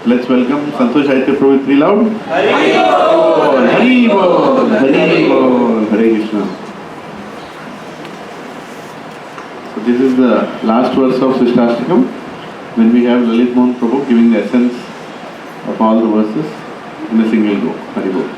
Let's welcome Santosh Aditya Prabhuji loud. Hari Bol! Hari Bol! Hari Bol! Hare Krishna. So this is the last verse of Siksastakam, when we have Lalit Mohan Prabhu giving the essence of all the verses in a single go. Hari Bol.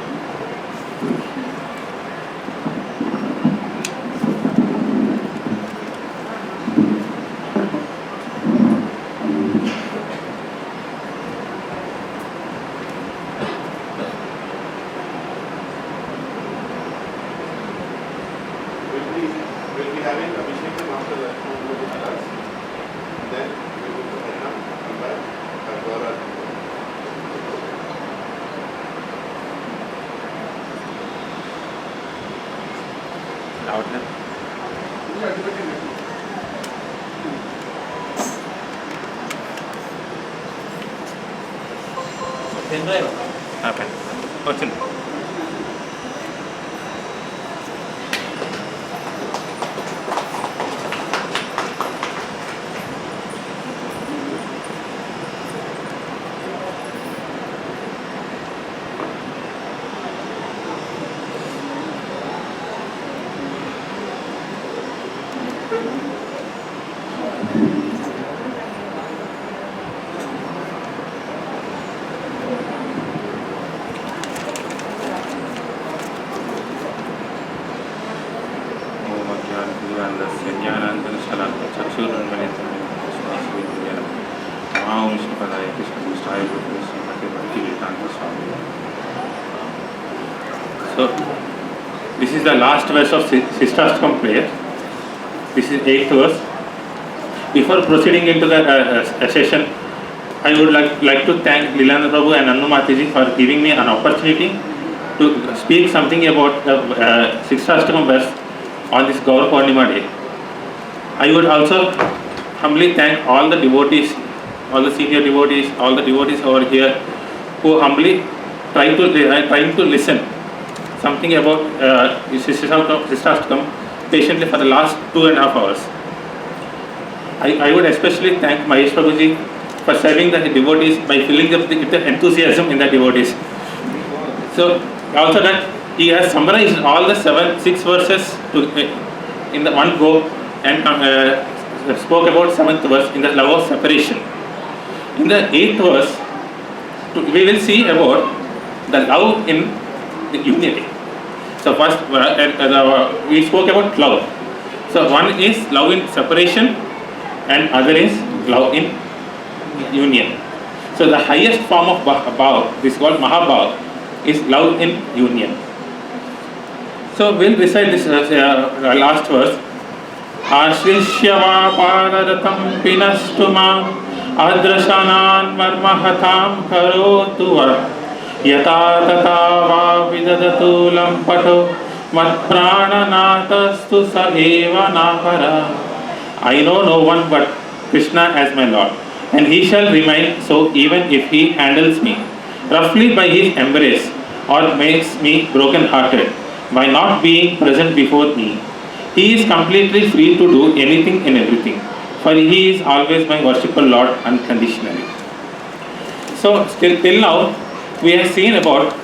So, this is the last verse of Siksastakam prayer. This is 8th verse. Before proceeding into the session, I would like to thank Lilananda Prabhu and Annu Mataji for giving me an opportunity to speak something about the Siksastakam verse on this Gaura Purnima day. I would also humbly thank all the devotees, all the senior devotees, all the devotees over here who humbly trying to listen something about Siksastakam patiently for the last 2.5 hours. I would especially thank Mahesh Prabhuji for serving the devotees by filling up with the enthusiasm in the devotees. So also that he has summarized all the 6 verses in the one go and spoke about 7th verse in the love of separation. In the 8th verse, we will see about the love in the unity. So first we spoke about love. So one is love in separation and other is love in union. So the highest form of bhav, this is called Mahabhav, is love in union. So we'll recite this last verse. Ashrishya Paradatam Pinastuma Adrashanan Marmahatam Karotuva Yata Tata Va Vidadatu Lampato Matprananatastu Saeva Nahara. I know no one but Krishna as my Lord, and he shall remain so even if he handles me roughly by his embrace or makes me broken-hearted by not being present before me. He is completely free to do anything and everything, for he is always my worshipful Lord unconditionally. So till now we have seen about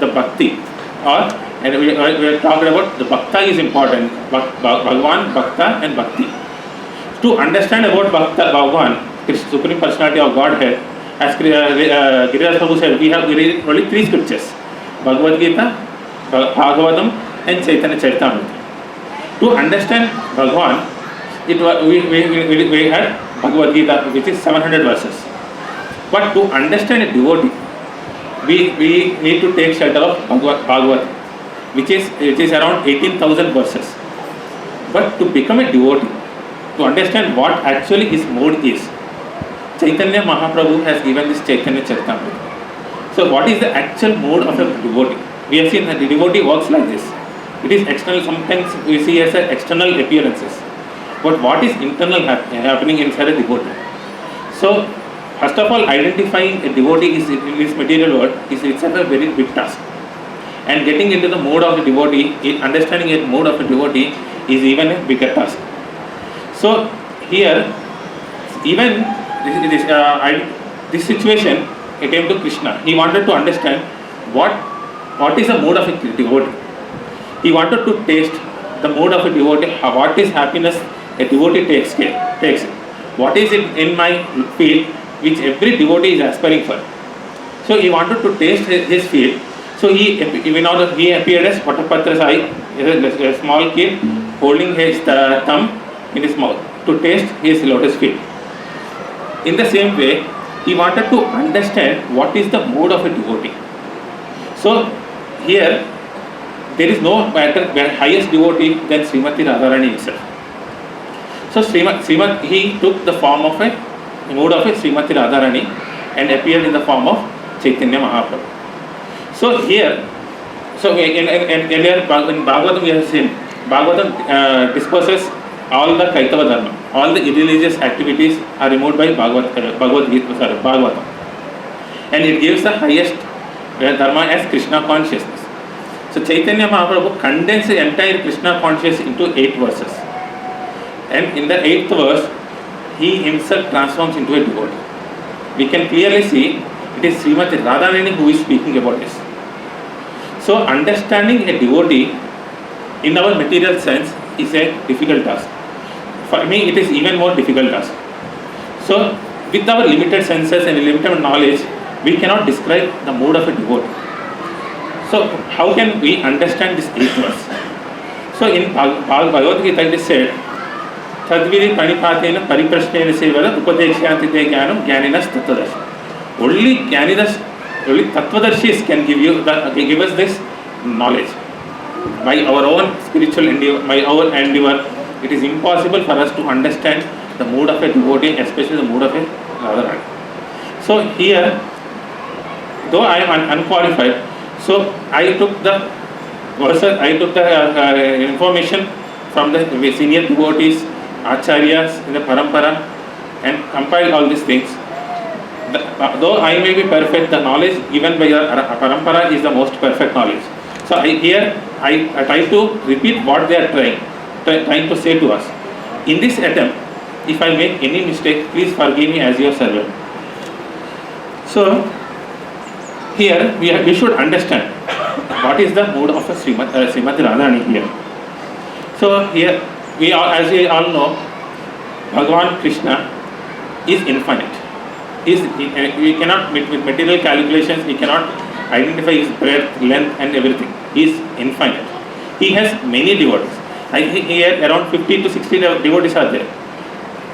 the bhakti, and we have talked about the bhakta is important, Bhagavan, bhakta and bhakti. To understand about Bhagavan, Supreme Personality of Godhead, as Giriraj Prabhu said, we have only 3 scriptures: Bhagavad Gita, Bhagavatam, and Chaitanya Charitamrita. To understand Bhagavan, we had Bhagavad Gita, which is 700 verses. But to understand a devotee, we need to take shelter of Bhagavad, which is around 18,000 verses. But to become a devotee, to understand what actually his mode is, Chaitanya Mahaprabhu has given this Chaitanya Charitamrita. So what is the actual mode of a devotee? We have seen that the devotee works like this. It is external, sometimes we see as external appearances. But what is internal happening inside a devotee? So first of all, identifying a devotee in this material world is itself a very big task. And getting into the mode of a devotee, understanding a mode of a devotee is even a bigger task. So here, even this situation came to Krishna. He wanted to understand what is the mood of a devotee. He wanted to taste the mood of a devotee. What is happiness a devotee takes it. What is it in my field which every devotee is aspiring for. So he wanted to taste his field. So he appeared as Vatapatra Sai, a small kid holding his thumb in his mouth to taste his lotus feet. In the same way, he wanted to understand what is the mood of a devotee. So here, there is no better highest devotee than Srimati Radharani itself. So he took the form of a mood of a Srimati Radharani and appeared in the form of Chaitanya Mahaprabhu. So here, in earlier in Bhagavatam we have seen, Bhagavatam disperses all the Kaitava Dharma, all the irreligious activities are removed by Bhagavatam, and it gives the highest Dharma as Krishna consciousness. So Chaitanya Mahaprabhu condensed the entire Krishna consciousness into 8 verses, and in the 8th verse, he himself transforms into a devotee. We can clearly see it is Srimati Radharani who is speaking about this. So understanding a devotee in our material sense is a difficult task. For me, it is even more difficult task. So with our limited senses and limited knowledge, we cannot describe the mood of a devotee. So how can we understand this 8th verse? So in Bhagavad Gita it is said, Tadviri Panipatena Pariprashnena Sevada Upadeshyanti Te Jnanam Jnaninas Tattvadarshi. Only Tattvadarshis can give us this knowledge. By our own spiritual endeavor, by our endeavor, it is impossible for us to understand the mood of a devotee, especially the mood of a Radharani. So here, though I am unqualified, so I took the verses, I took the information from the senior devotees, acharyas in the parampara, and compiled all these things. Though I may be perfect, the knowledge given by the parampara is the most perfect knowledge. So I try to repeat what they are trying to say to us. In this attempt, if I make any mistake, please forgive me as your servant. So here we should understand what is the mood of a Srimati Radharani here. So here as we all know, Bhagavan Krishna is infinite. We cannot, with material calculations, we cannot identify his breadth, length and everything. He is infinite. He has many devotees. I think here around 50 to 60 devotees are there.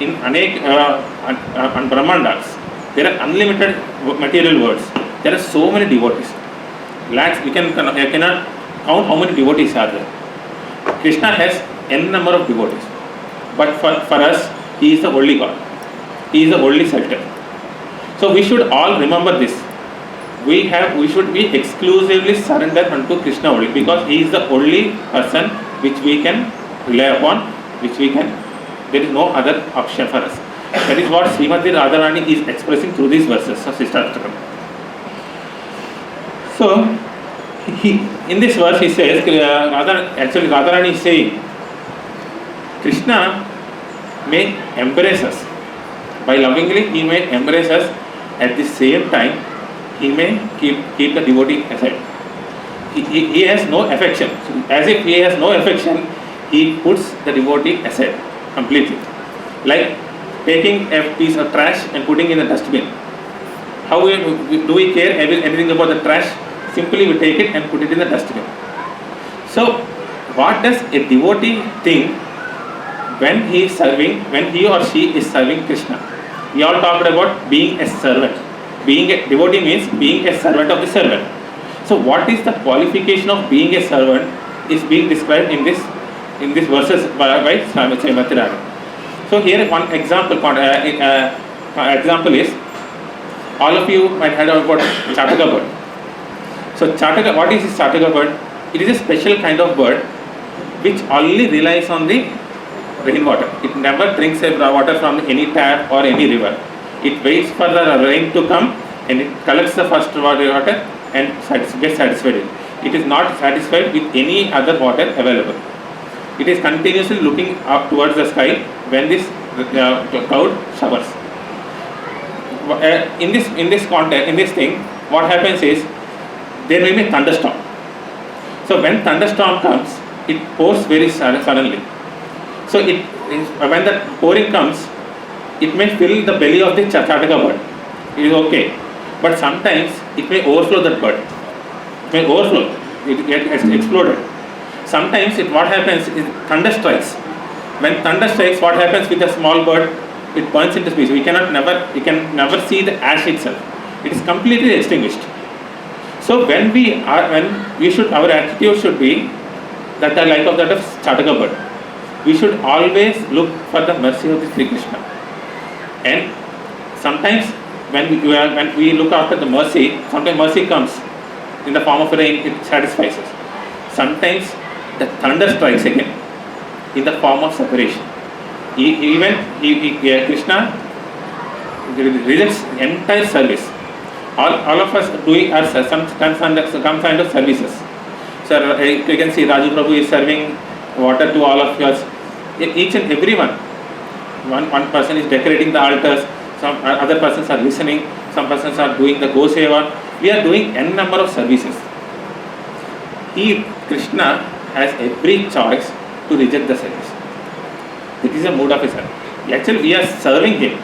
In Anek and Brahmandas, there are unlimited material worlds. There are so many devotees. Lakhs, you cannot count how many devotees are there. Krishna has n number of devotees. But for us, he is the only God. He is the only shelter. So we should all remember this. We should be exclusively surrendered unto Krishna only, because he is the only person which we can rely upon, there is no other option for us. That is what Srimati Radharani is expressing through these verses of Siksastakam. So in this verse he says, Radharani is saying, Krishna may embrace us. By lovingly he may embrace us. At the same time, he may keep the devotee aside. He has no affection. As if he has no affection, he puts the devotee aside completely. Like taking a piece of trash and putting in the dustbin. How do we care anything about the trash? Simply we take it and put it in the dustbin. So what does a devotee think when he or she is serving Krishna? We all talked about being a servant. Being a devotee means being a servant of the servant. So what is the qualification of being a servant is being described in this verses by Srimati Radharani. So here one example is, all of you might have heard about Chataka bird. So Chataka, what is this Chataka bird? It is a special kind of bird which only relies on the rainwater. It never drinks water from any tap or any river. It waits for the rain to come and it collects the first water and gets satisfied. It is not satisfied with any other water available. It is continuously looking up towards the sky when this cloud showers. in this context, in this thing, what happens is there will be thunderstorm. So when thunderstorm comes, it pours very suddenly. So when the pouring comes, it may fill the belly of the Chataka bird. It is okay, but sometimes it may overflow that bird. It may overflow. It gets exploded. Sometimes what happens is thunder strikes. When thunder strikes, what happens with a small bird? It burns into pieces. We can never see the ash itself. It is completely extinguished. So when our attitude should be that of Chataka bird. We should always look for the mercy of the Sri Krishna. And sometimes when we look after the mercy, sometimes mercy comes in the form of rain. It satisfies us. Sometimes the thunder strikes again in the form of separation. Krishna rejects entire service. All of us doing our some kind of services. So you can see Raju Prabhu is serving water to all of us. Each and every one. One person is decorating the altars. Some other persons are listening. Some persons are doing the Go Seva. We are doing n number of services. Krishna has every choice to reject the service. It is a mood of a service. Actually, we are serving him.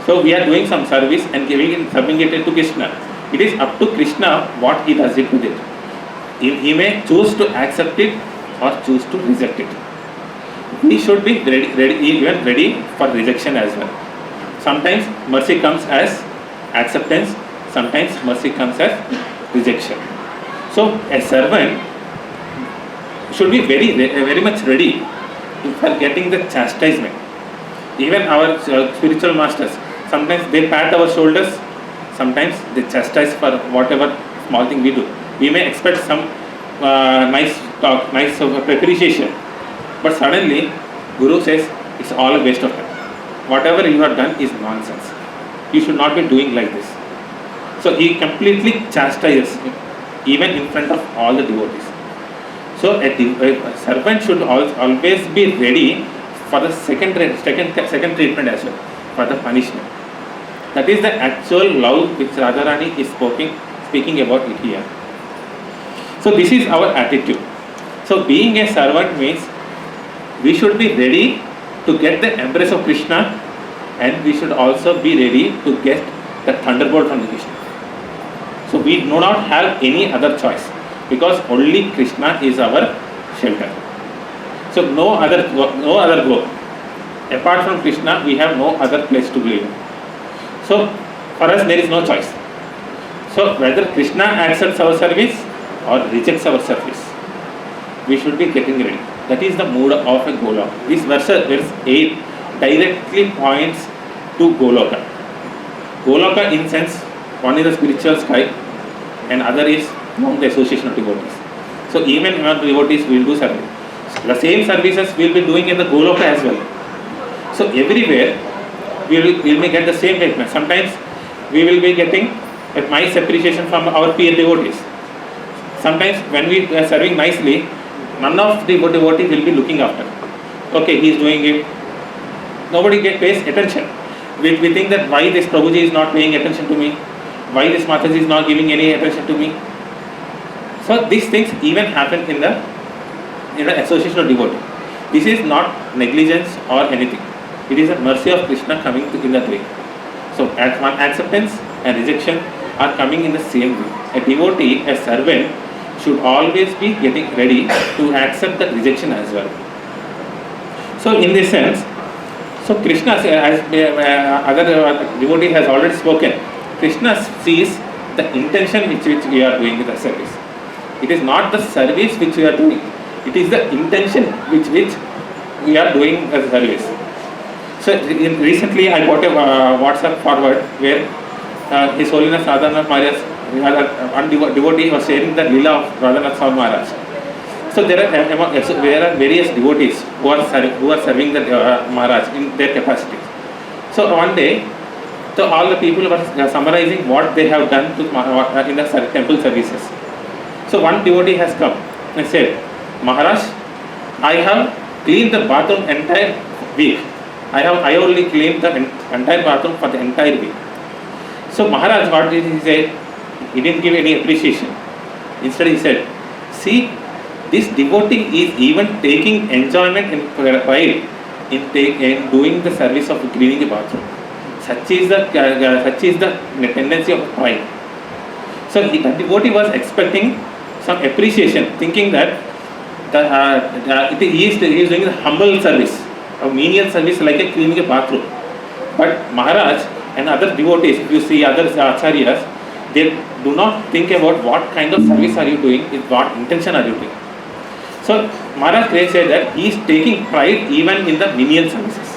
So we are doing some service and serving it to Krishna. It is up to Krishna what he does it with it. He may choose to accept it or choose to reject it. We should be ready for rejection as well. Sometimes mercy comes as acceptance. Sometimes mercy comes as rejection. So a servant should be very much ready for getting the chastisement. Even our spiritual masters, sometimes they pat our shoulders, sometimes they chastise for whatever small thing we do. We may expect some nice talk, nice appreciation, but suddenly Guru says it's all a waste of time. Whatever you have done is nonsense. You should not be doing like this. So he completely chastises even in front of all the devotees. So a servant should always be ready for the second treatment as well, for the punishment. That is the actual love which Radharani is speaking about it here. So this is our attitude. So being a servant means we should be ready to get the embrace of Krishna, and we should also be ready to get the thunderbolt from the Krishna. So we do not have any other choice, because only Krishna is our shelter. So no other go. Apart from Krishna, we have no other place to live. So for us, there is no choice. So whether Krishna accepts our service or rejects our service, we should be getting ready. That is the mood of a Goloka. This verse 8 directly points to Goloka. Goloka in sense, one is the spiritual sky and other is among the association of devotees. So even among the devotees we will do service. The same services we will be doing in the Goloka as well. So everywhere we may get the same treatment. Sometimes we will be getting a nice appreciation from our peer devotees. Sometimes when we are serving nicely, none of the devotees will be looking after. Okay, he is doing it. Nobody pays attention. We think that why this Prabhuji is not paying attention to me, why this Mataji is not giving any attention to me. So these things even happen in the association of devotee. This is not negligence or anything. It is a mercy of Krishna coming in that way. So acceptance and rejection are coming in the same way. A devotee, a servant, should always be getting ready to accept the rejection as well. So in this sense, so Krishna, as other devotee has already spoken, Krishna sees the intention which we are doing with the service. It is not the service which we are doing. It is the intention which we are doing as a service. So recently I got a WhatsApp forward where His Holiness Radhanath Maharaj, one devotee was sharing the Leela of Radhanath Swami Maharaj. So there are various devotees who are serving the Maharaj in their capacity. So one day, so all the people were summarizing what they have done in the temple services. So one devotee has come and said, Maharaj, I have cleaned the bathroom entire week. I only cleaned the entire bathroom for the entire week. So Maharaj, what did he say? He didn't give any appreciation. Instead he said, see, this devotee is even taking enjoyment and pride in doing the service of cleaning the bathroom. Such is the tendency of pride. So the devotee was expecting some appreciation, thinking that he is doing the humble service, a menial service like a cleaning a bathroom. But Maharaj and other devotees, if you see other acharyas, they do not think about what kind of service are you doing, with what intention are you doing. So Maharaj said that he is taking pride even in the menial services.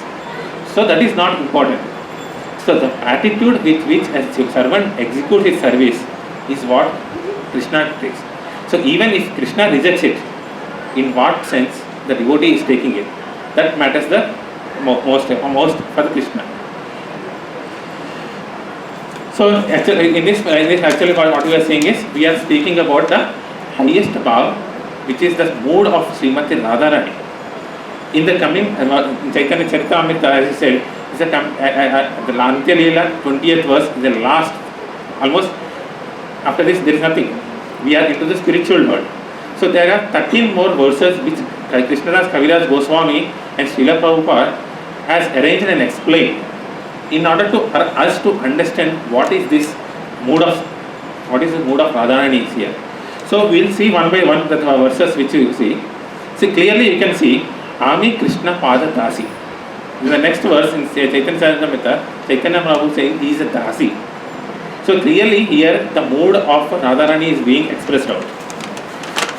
So that is not important. So the attitude with which a servant executes his service is what Krishna takes. So even if Krishna rejects it, in what sense the devotee is taking it, that matters the most for the Krishna. So actually in this actually what we are saying is, we are speaking about the highest bhav, which is the mood of Srimati Radharani. In the coming Chaitanya Charitamrita, as I said, is the Antya Leela 20th verse is the last. Almost after this there is nothing. We are into the spiritual world. So there are 13 more verses which Krishnadas Kaviraj Goswami and Srila Prabhupada has arranged and explained in order for us to understand what is the mood of Radharani is here. So we will see one by one the verses which you see. See clearly you can see Ami Krishna Pada Dasi. In the next verse in Chaitanya Charitamrita, Chaitanya Prabhu saying he is a Dasi. So clearly here the mood of Radharani is being expressed out.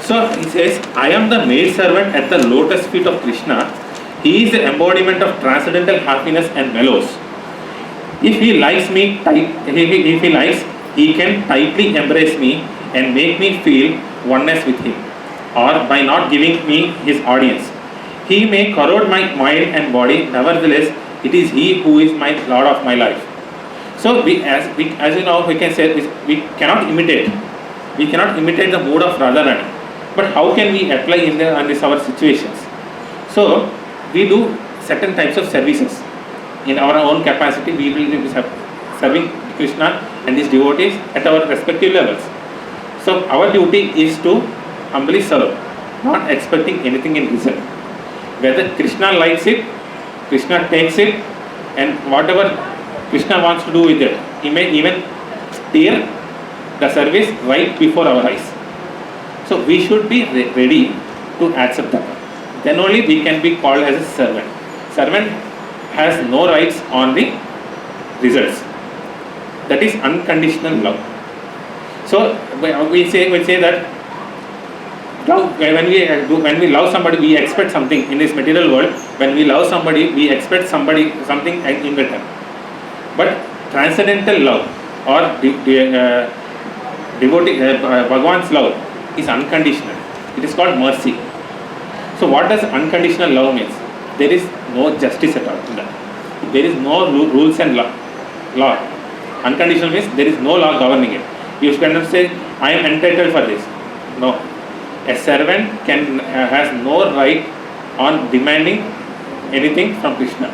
So he says, I am the maid servant at the lotus feet of Krishna. He is the embodiment of transcendental happiness and mellows. If he likes me, if he likes, he can tightly embrace me and make me feel oneness with him, or by not giving me his audience. He may corrode my mind and body, nevertheless, it is he who is my Lord of my life. So as you know, we can say we cannot imitate the mood of Radharani. But how can we apply in our situations? So we do certain types of services. In our own capacity, we will be serving Krishna and his devotees at our respective levels. So our duty is to humbly serve, not expecting anything in return. Whether Krishna likes it, Krishna takes it, and whatever Krishna wants to do with it, he may even tear the service right before our eyes. So we should be ready to accept that. Then only we can be called as a servant. Servant has no rights on the results. That is unconditional love. So we say that love, when we love somebody, we expect something in this material world. When we love somebody, we expect something in return. But transcendental love or devotee, Bhagavan's love is unconditional. It is called mercy. So what does unconditional love means? There is no justice at all in that. There is no rules and law. Unconditional means there is no law governing it. You cannot say, I am entitled for this. No. A servant has no right on demanding anything from Krishna.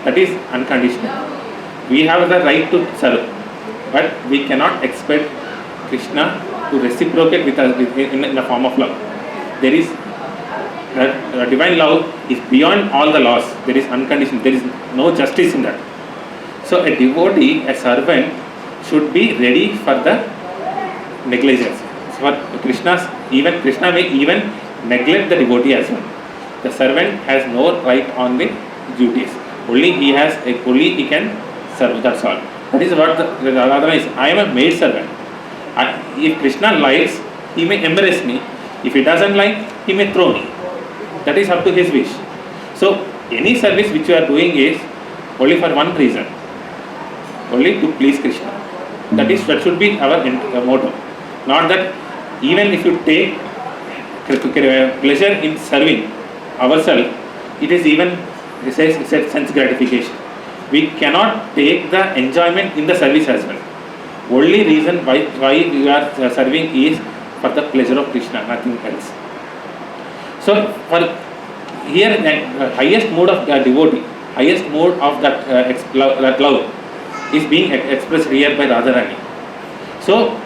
That is unconditional. We have the right to serve, but we cannot expect Krishna to reciprocate with us in the form of love. There is divine love is beyond all the laws. There is unconditional. There is no justice in that. So a devotee, a servant, should be ready for the negligence. For Krishna may even neglect the devotee as well. The servant has no right on the duties. Only he can serve. That's all. That is what the Radharani is. I am a maid servant. If Krishna likes, he may embrace me. If he doesn't like, he may throw me. That is up to his wish. So any service which you are doing is only for one reason, only to please Krishna. That should be our motto. Not that even if you take pleasure in serving ourselves, it is even sense gratification. We cannot take the enjoyment in the service as well. Only reason why we are serving is for the pleasure of Krishna, nothing else. So for here, the highest mode of the devotee, highest mode of that love is being expressed here by Radharani. So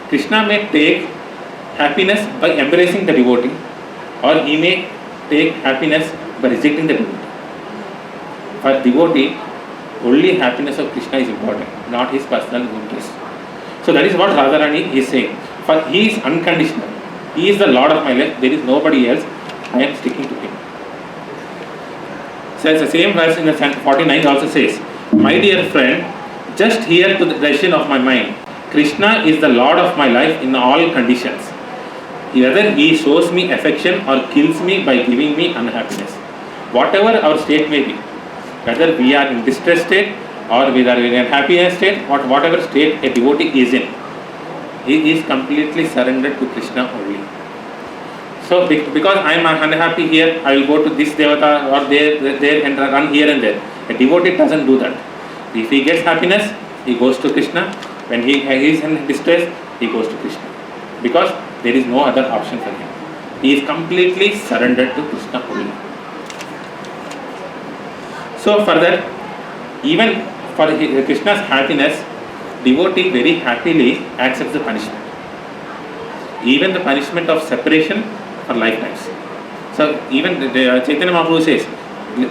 Krishna may take happiness by embracing the devotee, or he may take happiness by rejecting the devotee. For devotee, only happiness of Krishna is important, not his personal interest. So that is what Radharani is saying. For he is unconditional. He is the Lord of my life. There is nobody else. I am sticking to him. So the same verse in the 49 also says, my dear friend, just hear to the decision of my mind. Krishna is the Lord of my life in all conditions. Whether he shows me affection or kills me by giving me unhappiness. Whatever our state may be, whether we are in distress state or we are in a happiness state, whatever state a devotee is in, he is completely surrendered to Krishna only. So because I am unhappy here, I will go to this devata or there and run here and there. A devotee doesn't do that. If he gets happiness, he goes to Krishna. When he is in distress, he goes to Krishna. Because there is no other option for him. He is completely surrendered to Krishna only. So further, even for Krishna's happiness, devotee very happily accepts the punishment. Even the punishment of separation for lifetimes. So even the Chaitanya Mahaprabhu says,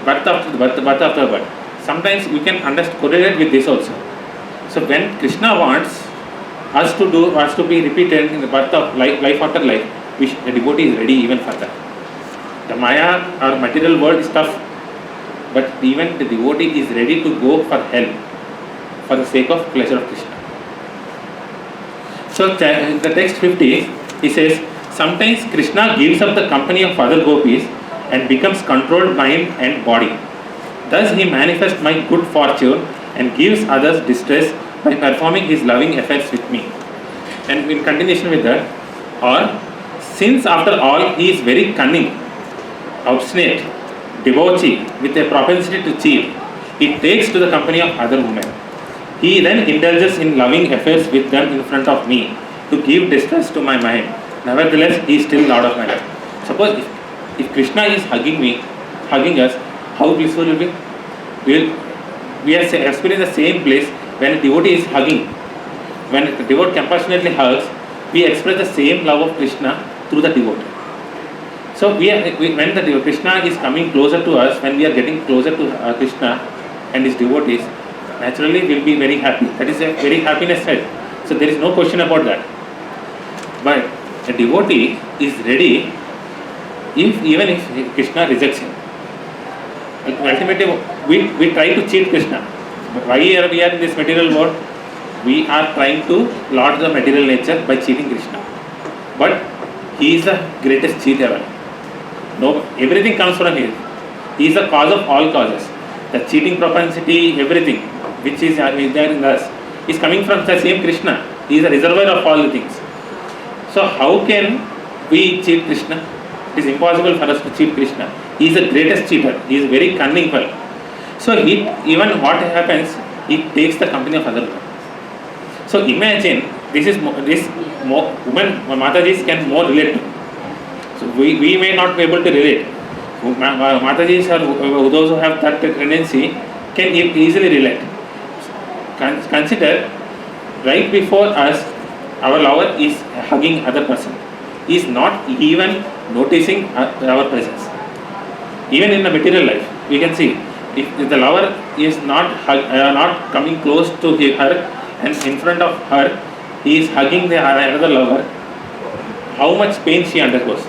birth after birth. Sometimes we can correlate with this also. So when Krishna wants us to be repeated in the birth of life after life, the devotee is ready even for that. The Maya or material world is tough, but even the devotee is ready to go for hell for the sake of pleasure of Krishna. So in the text 50, he says, sometimes Krishna gives up the company of other gopis and becomes controlled mind and body. Thus he manifests my good fortune and gives others distress by performing his loving affairs with me. And in continuation with that, or since after all he is very cunning, obstinate, debauchee with a propensity to cheat, he takes to the company of other women. He then indulges in loving affairs with them in front of me to give distress to my mind. Nevertheless, he is still Lord of my life. Suppose if Krishna is hugging us, how blissful will we? We are experiencing the same place when a devotee is hugging. When a devotee compassionately hugs, we express the same love of Krishna through the devotee. So when the Krishna is coming closer to us, when we are getting closer to Krishna and his devotees, naturally we will be very happy. That is a very happiness side. So there is no question about that. But a devotee is ready even if Krishna rejects him. Ultimately, we try to cheat Krishna. Why we are in this material world? We are trying to lord the material nature by cheating Krishna. But he is the greatest cheat ever. No, everything comes from him. He is the cause of all causes. The cheating propensity, everything which is there in us, is coming from the same Krishna. He is the reservoir of all the things. So how can we cheat Krishna? It is impossible for us to cheat Krishna. He is the greatest cheater. He is very cunning fellow. So even what happens, he takes the company of other women. So imagine this women Matajis can more relate to. So we may not be able to relate. Matajis or those who have that tendency can easily relate. Consider, right before us, our lover is hugging other person. He is not even noticing our presence. Even in the material life, we can see if the lover is not coming close to her and in front of her, he is hugging the another lover. How much pain she undergoes?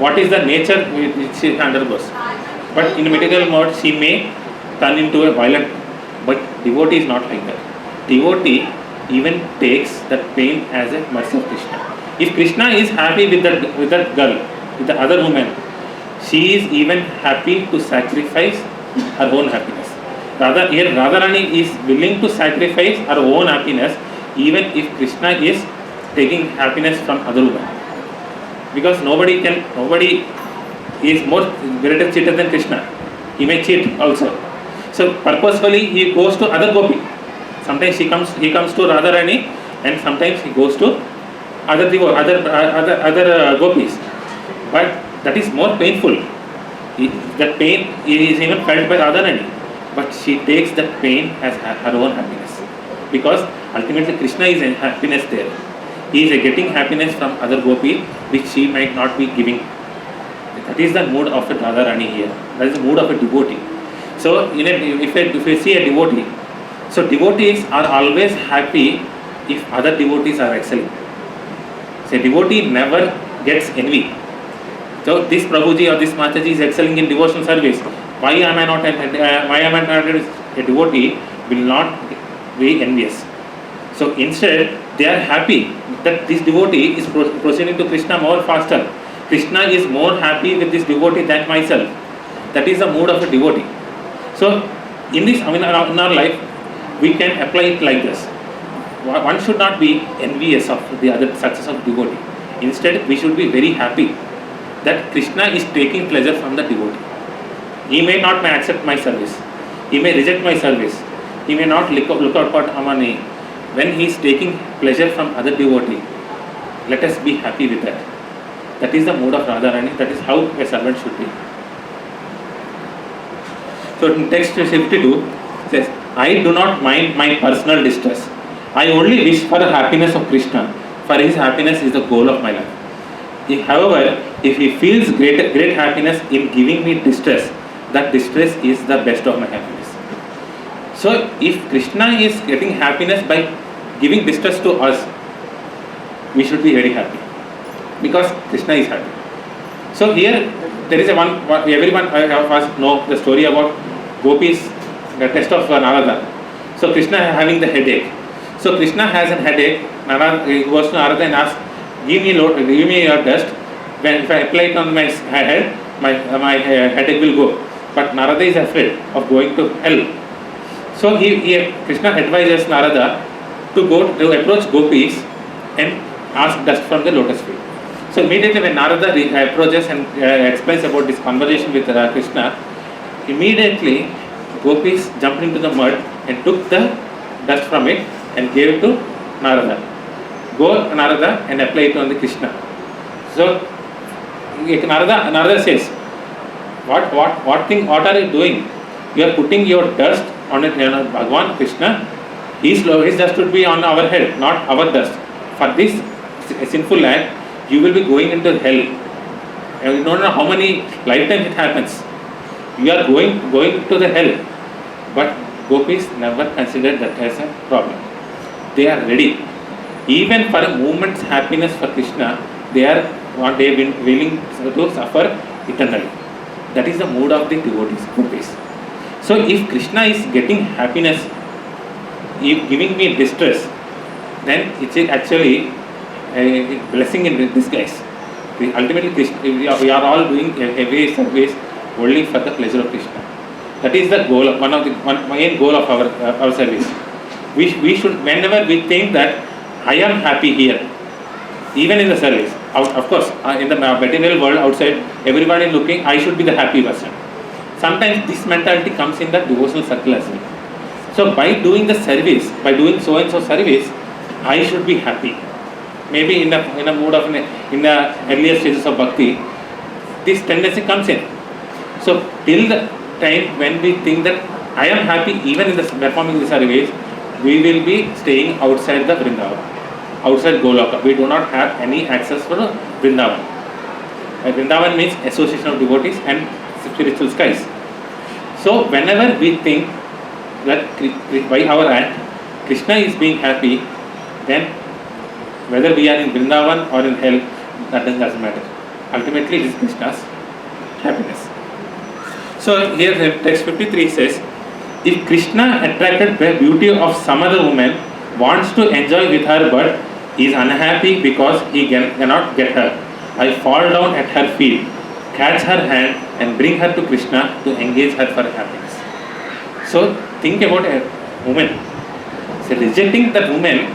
What is the nature which she undergoes? But in material mode, she may turn into a violent. But devotee is not like that. Devotee even takes that pain as a mercy of Krishna. If Krishna is happy with that girl, with the other woman, she is even happy to sacrifice her own happiness. Here Radharani is willing to sacrifice her own happiness even if Krishna is taking happiness from other women. Because nobody is more greater cheater than Krishna. He may cheat also. So purposefully he goes to other gopi. Sometimes he comes to Radharani, and sometimes he goes to other gopis. But that is more painful. That pain is even felt by Radharani. but she takes that pain as her own happiness, because ultimately Krishna is in happiness there. He is getting happiness from other gopi which she might not be giving. That is the mood of a Radharani here. That is the mood of a devotee. So if you see a devotee, so devotees are always happy if other devotees are excelling. So a devotee never gets envy. So this Prabhuji or this Mataji is excelling in devotional service. Why am I not a devotee? Will not be envious. So instead, they are happy that this devotee is proceeding to Krishna more faster. Krishna is more happy with this devotee than myself. That is the mood of a devotee. So in our life, we can apply it like this. One should not be envious of the other success of devotee. Instead, we should be very happy that Krishna is taking pleasure from the devotee. He may not accept my service. He may reject my service. He may not look out for money. When he is taking pleasure from other devotee, let us be happy with that. That is the mood of Radharani. That is how a servant should be. So in text 52 says, I do not mind my personal distress. I only wish for the happiness of Krishna, for his happiness is the goal of my life. However, if he feels great happiness in giving me distress, that distress is the best of my happiness. So if Krishna is getting happiness by giving distress to us, we should be very happy, because Krishna is happy. So here there is everyone of us know the story about Gopis, the test of Narada. So Krishna having the headache. So Krishna has a headache. Narada goes to Narada and asks, give me your dust. If I apply it on my head, my headache will go. But Narada is afraid of going to hell. So Krishna advises Narada to approach Gopis and ask dust from the lotus feet. So immediately when Narada approaches and explains about this conversation with Krishna, immediately Gopis jumped into the mud and took the dust from it and gave it to Narada. Go Narada and apply it on the Krishna. So Narada says, what are you doing? You are putting your dust on Bhagavan Krishna. His dust should be on our head, not our dust. For this sinful act, you will be going into hell. You don't know how many lifetimes it happens. You are going to the hell. But Gopis never considered that as a problem. They are ready. Even for a moment's happiness for Krishna, they are willing to suffer eternally. That is the mood of the devotees, Gopis. So if Krishna is getting happiness, if giving me distress, then it's actually a blessing in disguise. Ultimately, we are all doing a service only for the pleasure of Krishna. That is the goal, one main goal of our service. We should, whenever we think that I am happy here, even in the service, of course, in the material world outside, everybody is looking, I should be the happy person. Sometimes this mentality comes in the devotional circle as well. So by doing the service, by doing so and so service, I should be happy. Maybe in a mood of in the earlier stages of bhakti, this tendency comes in. So till the time when we think that I am happy even in the performing the service, we will be staying outside the Vrindavan, outside Goloka. We do not have any access for Vrindavan. Vrindavan means association of devotees and spiritual skies. So whenever we think that by our act Krishna is being happy, then whether we are in Vrindavan or in hell, that doesn't matter. Ultimately it is Krishna's happiness. So here text 53 says, if Krishna, attracted by beauty of some other woman, wants to enjoy with her but is unhappy because he cannot get her, I fall down at her feet, catch her hand and bring her to Krishna to engage her for happiness. So think about a woman. So rejecting that woman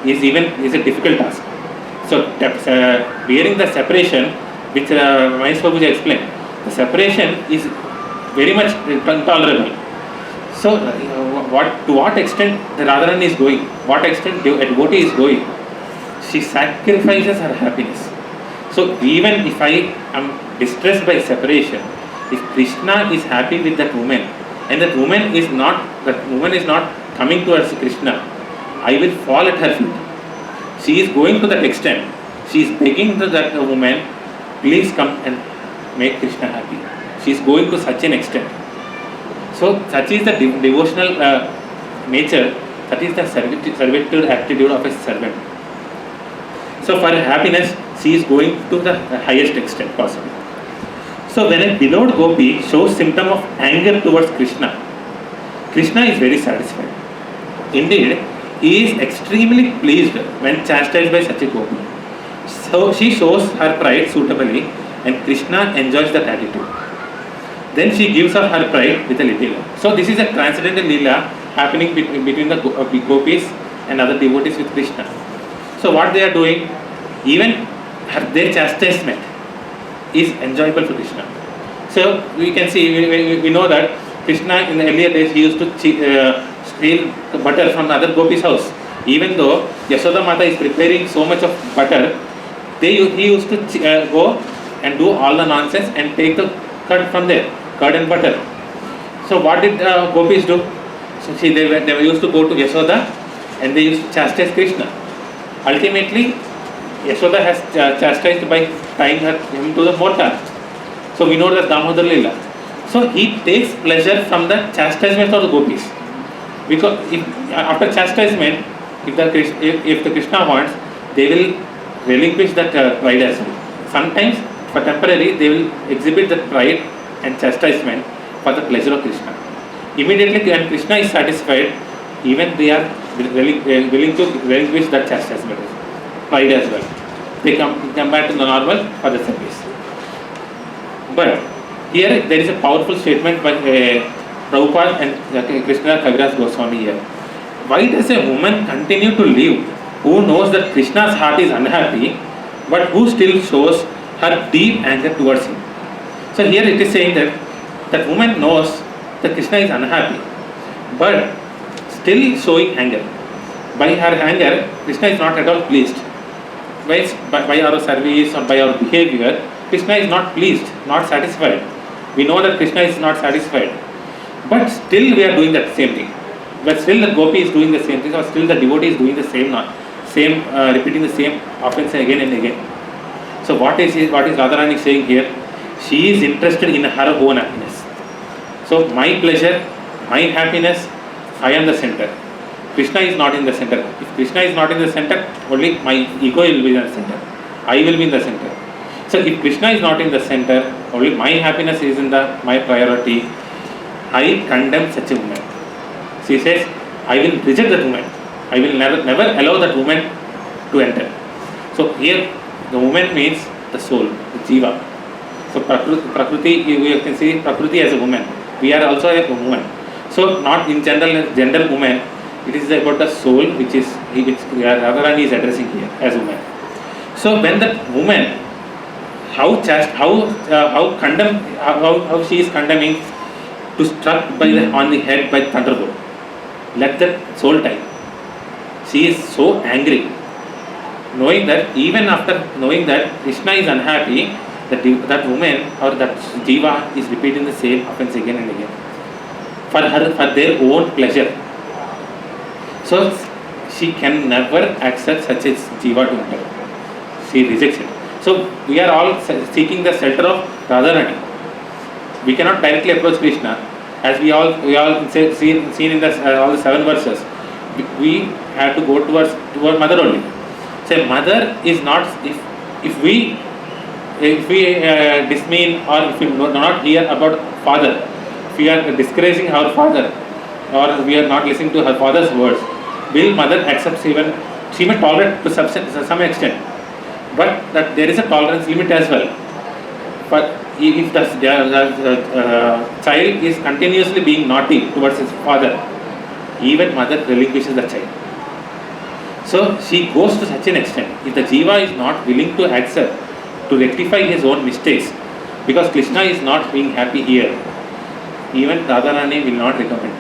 is a difficult task. So bearing the separation, which Vaisnav Prabhuji explained, the separation is very much intolerable. So to what extent the Radharani is going, what extent the devotee is going, she sacrifices her happiness. So even if I am distressed by separation, if Krishna is happy with that woman, and that woman is not coming towards Krishna, I will fall at her feet. She is going to that extent. She is begging to that woman, please come and make Krishna happy. She is going to such an extent. So such is the devotional nature. That is the servitude attitude of a servant. So for happiness, she is going to the highest extent possible. So when a beloved gopi shows symptom of anger towards Krishna, Krishna is very satisfied. Indeed, he is extremely pleased when chastised by such a gopi. So she shows her pride suitably, and Krishna enjoys that attitude. Then she gives up her pride with a little. So this is a transcendental lila happening between the gopis and other devotees with Krishna. So what they are doing, even their chastisement is enjoyable for Krishna. So we can see, we know that Krishna in the earlier days, he used to steal butter from the other gopis' house. Even though Yashoda Mata is preparing so much of butter, he used to go and do all the nonsense and take the curd from there, curd and butter. So what did gopis do? So they used to go to Yashoda and they used to chastise Krishna. Ultimately, Yashoda has chastised by tying him to the mortar. So we know that Damodar Lila. So he takes pleasure from the chastisement of the gopis. Because after chastisement, if the Krishna wants, they will relinquish that pride as well. Sometimes, for temporary, they will exhibit that pride and chastisement for the pleasure of Krishna. Immediately, when Krishna is satisfied, even they are willing to relinquish that chastisement, pride as well. They come back to the normal for the service. But here there is a powerful statement by Prabhupada and Krishna Kaviraj Goswami here. Why does a woman continue to live who knows that Krishna's heart is unhappy, but who still shows her deep anger towards him? So here it is saying that woman knows that Krishna is unhappy, but still showing anger. By her anger, Krishna is not at all pleased. By our service or by our behavior, Krishna is not pleased, not satisfied. We know that Krishna is not satisfied, but still we are doing that same thing. But still the gopi is doing the same thing, or still the devotee is doing the same, repeating the same offense again and again. So what is Radharani saying here? She is interested in her own happiness. So my pleasure, my happiness, I am the center. Krishna is not in the center. If Krishna is not in the center, only my ego will be in the center. I will be in the center. So if Krishna is not in the center, only my happiness is in my priority. I condemn such a woman. She says, I will reject that woman. I will never allow that woman to enter. So here the woman means the soul, the jiva. So Prakriti, you can see Prakriti as a woman. We are also a woman. So not in general gender woman. It is about the soul which Radharani is addressing here as woman. So when that woman, how she is condemning to struck on the head by thunderbolt. Let that soul die. She is so angry, knowing that even after knowing that Krishna is unhappy, that woman or that jiva is repeating the same offense again and again for their own pleasure. So she can never accept such a jiva to enter. She rejects it. So we are all seeking the shelter of Radharani. We cannot directly approach Krishna, as we all seen in all the 7 verses. We have to go towards mother only. Say mother is not, if we dismean or if we do not hear about father, if we are discouraging our father or we are not listening to her father's words, will mother accept even? She may tolerate to some extent, but that there is a tolerance limit as well. But if the child is continuously being naughty towards his father, even mother relinquishes the child. So she goes to such an extent. If the jiva is not willing to accept, to rectify his own mistakes, because Krishna is not being happy here, even Radharani will not recommend.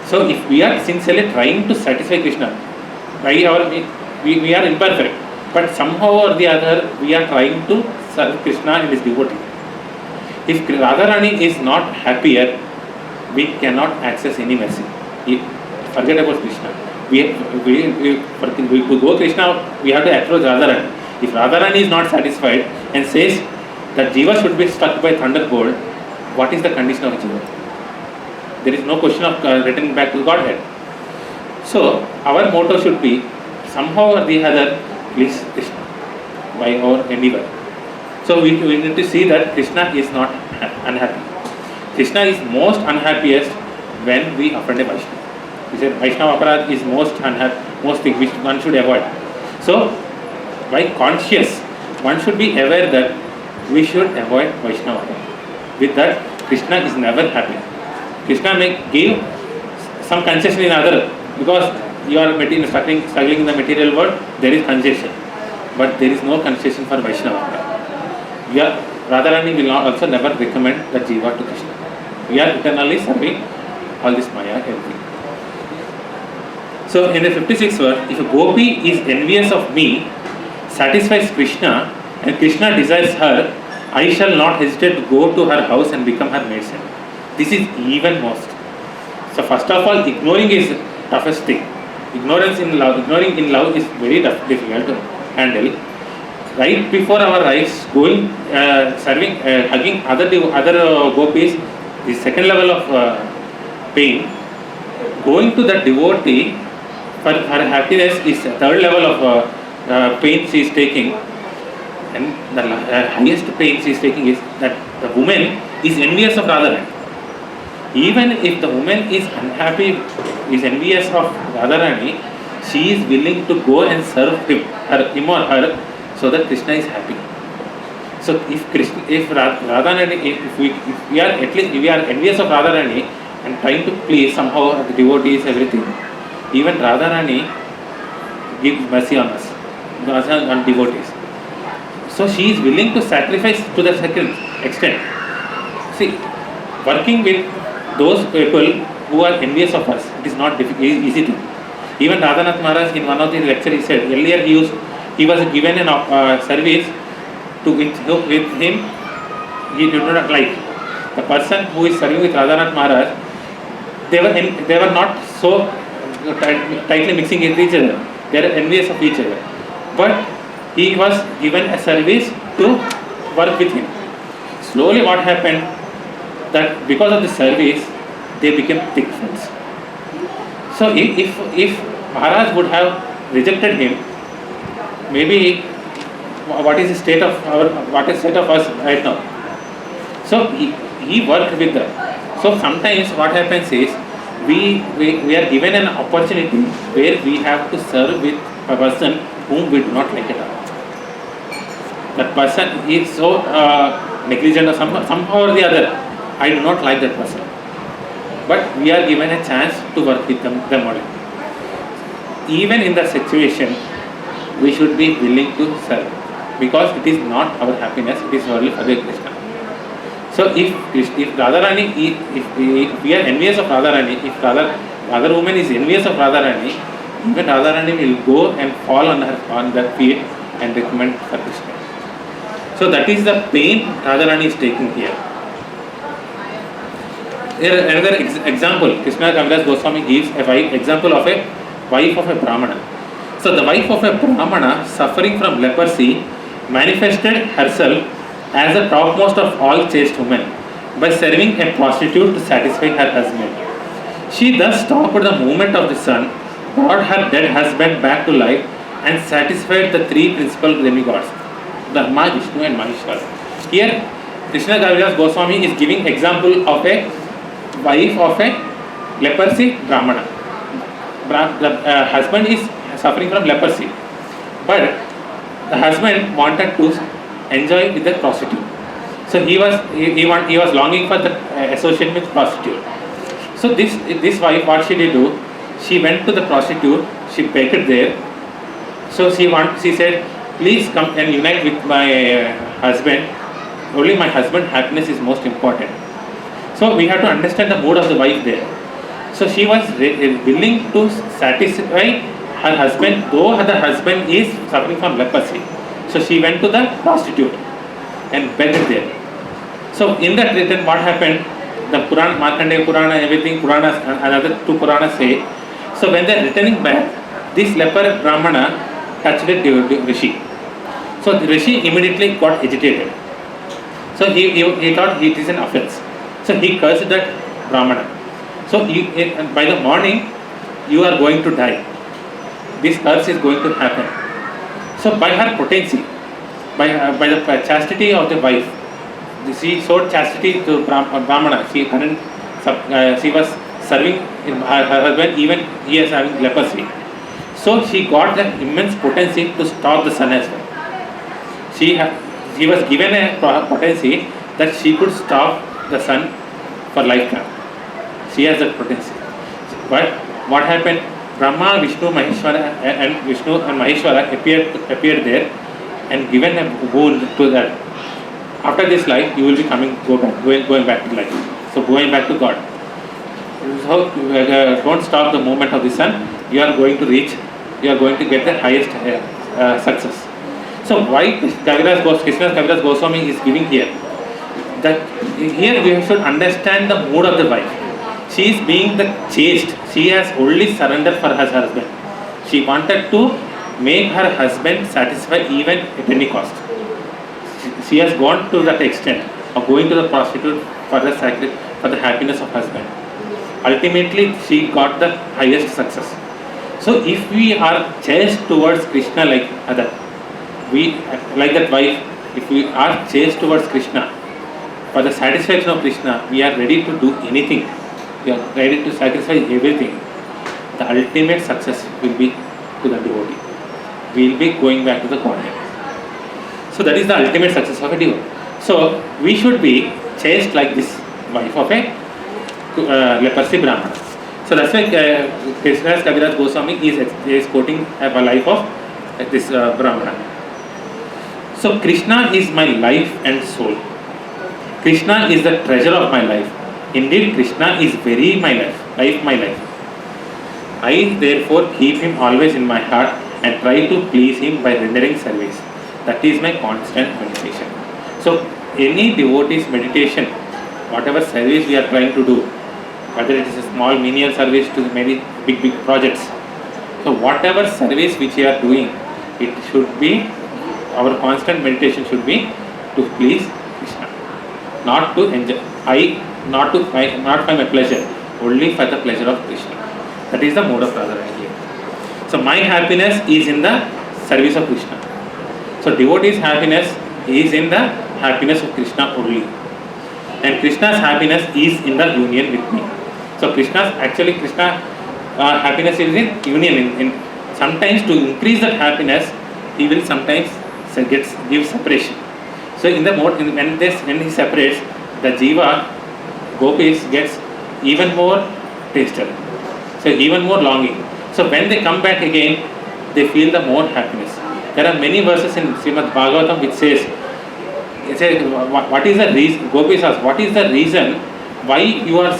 So if we are sincerely trying to satisfy Krishna, we are imperfect, but somehow or the other we are trying to serve Krishna and his devotee. If Radharani is not happier, we cannot access any mercy. Forget about Krishna. To go Krishna, we have to approach Radharani. If Radharani is not satisfied and says that Jiva should be struck by thunderbolt, what is the condition of Jiva? There is no question of returning back to Godhead. So, our motto should be, somehow or the other, please Krishna, by our endeavor. So, we need to see that Krishna is not unhappy. Krishna is most unhappiest when we offend a Vaishnava. He said Vaishnava aparad is most unhappy, most thing which one should avoid. So, by conscious, one should be aware that we should avoid Vaishnava aparad. With that, Krishna is never happy. Krishna may give some concession in other, because you are struggling in the material world, there is concession. But there is no concession for Vaishnava aparad. Radharani will not also never recommend the Jiva to Krishna. We are eternally serving all this Maya, everything. So in the 56th verse, if a gopi is envious of me, satisfies Krishna, and Krishna desires her, I shall not hesitate to go to her house and become her maidservant. This is even most. So first of all, ignoring is toughest thing. Ignoring in love is very difficult to handle. Right before our eyes, going, serving, hugging other gopis is second level of pain. Going to that devotee for her happiness is third level of pain she is taking. And the highest pain she is taking is that the woman is envious of Radharani. Even if the woman is unhappy, is envious of Radharani, she is willing to go and serve him or her, so that Krishna is happy. So if Radharani, if we are envious of Radharani and trying to please somehow the devotees, everything, even Radharani gives mercy on us, on devotees. So she is willing to sacrifice to the second extent. See, working with those people who are envious of us, it is not easy thing. Even Radhanath Maharaj in one of the lectures he said, earlier he was given a service with him, he did not like. The person who is serving with Radhanath Maharaj, they were not so tightly mixing with each other. They are envious of each other. But he was given a service to work with him. Slowly what happened, that because of the service, they became thick friends. So if Maharaj would have rejected him, maybe what is the state of us right now? So he worked with them. So sometimes what happens is we are given an opportunity where we have to serve with a person whom we do not like at all. That person is so negligent or somehow or the other. I do not like that person. But we are given a chance to work with them only. Even in that situation, we should be willing to serve, because it is not our happiness, it is only for the Krishna. So if Radharani, if we are envious of Radharani, if other woman is envious of Radharani, even Radharani will go and fall on that feet and recommend for Krishna. So that is the pain Radharani is taking here. Here another example, Krishna Kaviraj Goswami gives a example of a wife of a Brahmana. So the wife of a Brahmana suffering from leprosy manifested herself as the topmost of all chaste women by serving a prostitute to satisfy her husband. She thus stopped the movement of the sun, brought her dead husband back to life, and satisfied the three principal demigods, Brahma, Vishnu and Maheshwara. Here Krishna Kaviraj Goswami is giving example of a wife of a leprosy Brahmana. The husband is suffering from leprosy, but the husband wanted to enjoy with the prostitute. So he was longing for the association with prostitute. So this wife, what she did do, she went to the prostitute, she begged there. So she said, please come and unite with my husband. Only my husband's happiness is most important. So we have to understand the mood of the wife there. So she was willing to satisfy her husband, though the husband is suffering from leprosy. So she went to the prostitute and begged there. So in that return, what happened? the Purana, Markandeya Purana, everything, Puranas, another two Puranas say. So when they are returning back, this leper Brahmana touched a Rishi. So the Rishi immediately got agitated. So he thought it is an offense. So he cursed that Brahmana. So by the morning, you are going to die. This curse is going to happen. So by her potency, by the chastity of the wife, she showed chastity to Brahmana. She was serving her husband, even he is having leprosy. So she got the immense potency to stop the sun as well. She was given a potency that she could stop the sun for lifetime. She has that potency. But what happened? Brahma, Vishnu, Maheshwara and Maheshwara appeared there and given a boon to that. After this life, you will be going back to life. So going back to God. So don't stop the movement of the sun. You are going to get the highest success. So why Krishnadas Goswami is giving here? That here we should understand the mood of the wife. She is being the chaste. She has only surrendered for her husband. She wanted to make her husband satisfied even at any cost. She has gone to that extent of going to the prostitute for the happiness of husband. Ultimately, she got the highest success. So if we are chaste towards Krishna like that wife, if we are chaste towards Krishna, for the satisfaction of Krishna, we are ready to do anything. We are ready to sacrifice everything. The ultimate success will be to the devotee. We will be going back to the Godhead. So that is the ultimate success of a devotee. So we should be chaste like this wife of a leprosy Brahmana. So that's why Krishnadas Kaviraj Goswami is quoting a life of this Brahmana. So Krishna is my life and soul. Krishna is the treasure of my life. Indeed, Krishna is very my life. I therefore keep him always in my heart and try to please him by rendering service. That is my constant meditation. So any devotee's meditation, whatever service we are trying to do, whether it is a small menial service to maybe big projects. So whatever service which we are doing, it should be, our constant meditation should be to please Krishna. Not to enjoy, not find my pleasure, only for the pleasure of Krishna. That is the mode of Radharani here. So my happiness is in the service of Krishna. So devotee's happiness is in the happiness of Krishna only. And Krishna's happiness is in the union with me. So Krishna happiness is in union. In sometimes to increase that happiness, he will sometimes give separation. So in the mode when he separates, the jiva gopis gets even more tasted. So even more longing. So when they come back again, they feel the more happiness. There are many verses in Srimad Bhagavatam which says, what is the reason? Gopis ask, what is the reason why you are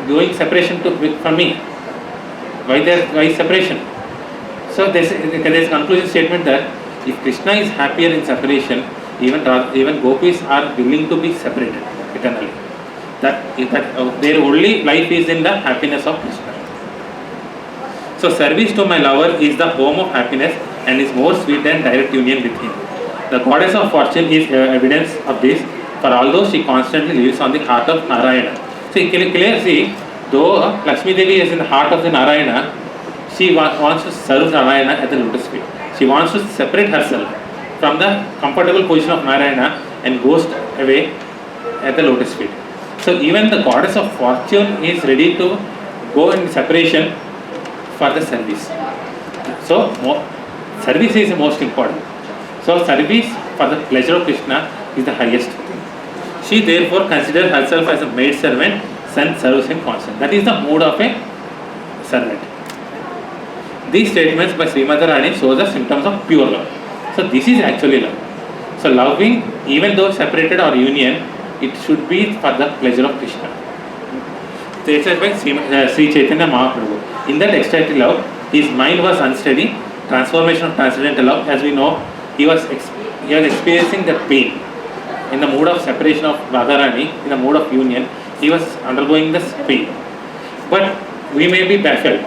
doing separation from me? Why separation? So there is a conclusion statement that if Krishna is happier in separation, even gopis are willing to be separated eternally. That their only life is in the happiness of Krishna. So service to my lover is the home of happiness and is more sweet than direct union with him. The goddess of fortune is evidence of this, for although she constantly lives on the heart of Narayana. So you can clearly see, though Lakshmi Devi is in the heart of the Narayana, she wants to serve Narayana at the lotus feet. She wants to separate herself from the comfortable position of Narayana and goes away at the lotus feet. So even the goddess of fortune is ready to go in separation for the service. So service is the most important. So service for the pleasure of Krishna is the highest thing. She therefore considers herself as a maid servant and serves him constantly. That is the mood of a servant. These statements by Srimati Rani show the symptoms of pure love. So this is actually love. So loving, even though separated or union, it should be for the pleasure of Krishna. This is by Sri Chaitanya Mahaprabhu. In that ecstatic love, his mind was unsteady. Transformation of transcendental love, as we know, he was experiencing the pain in the mood of separation of Radharani, in the mood of union. he was undergoing this pain. But we may be baffled.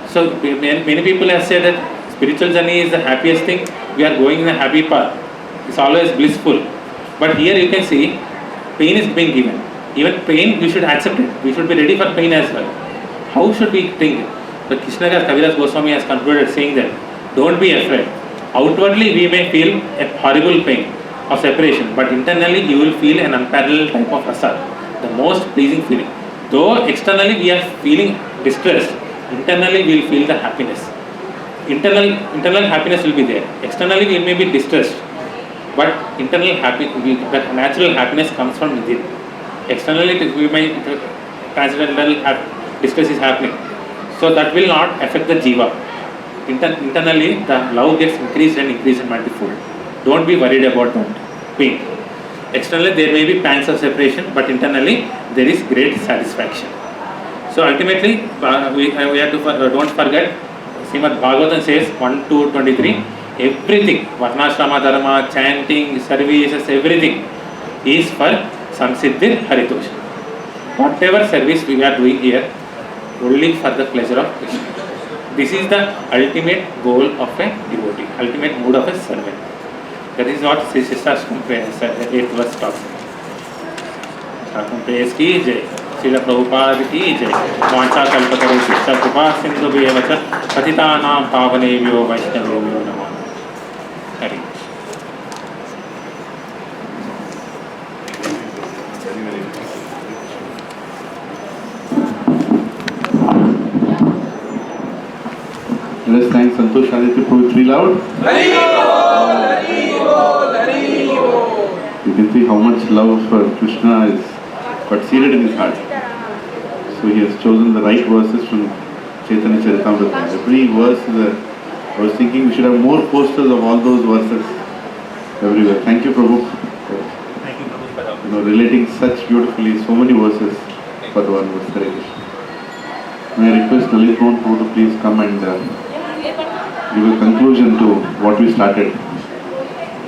So many people have said that spiritual journey is the happiest thing. We are going in a happy path. It's always blissful. But here you can see pain is being given. Even pain, we should accept it. We should be ready for pain as well. How should we think? But Krishnadas Kaviraj Goswami has concluded saying that don't be afraid. Outwardly we may feel a horrible pain of separation, but internally you will feel an unparalleled type of rasa, the most pleasing feeling. Though externally we are feeling distressed, internally we will feel the happiness. Internal happiness will be there. Externally we may be distressed, but that natural happiness comes from within. Externally we may transcendental distress is happening, so that will not affect the jiva. Internally the love gets increased and increased in multifold. Don't be worried about that pain. Externally there may be pangs of separation, but internally there is great satisfaction. So ultimately we have to don't forget, Srimad Bhagavatam says 1 to 23, everything, Varnashrama Dharma, chanting, services, everything is for Samsiddhir Haritosha. Whatever service we are doing here, only for the pleasure of Krishna. This is the ultimate goal of a devotee, ultimate mood of a servant. That is what Siksastakam 8th verse talks about. Praise ki jai. Srila Prabhupada ki jai. Vancha kalpataru Krishna Kripa Sindhu Bhyevacha Patitanam Pavanebhyo Vaishnavebhyo Namah. Hari. Let's thank Santosh Aditya Prabhuji loud. You can see how much love for Krishna is got seated in his heart. So he has chosen the right verses from Chaitanya Charitamrita. Every verse is I was thinking we should have more posters of all those verses everywhere. Thank you, Prabhu. Thank you, Prabhu. Relating such beautifully so many verses for the one verse. Hare Krishna. May I request Lalit Mohan Prabhu to please come and give a conclusion to what we started.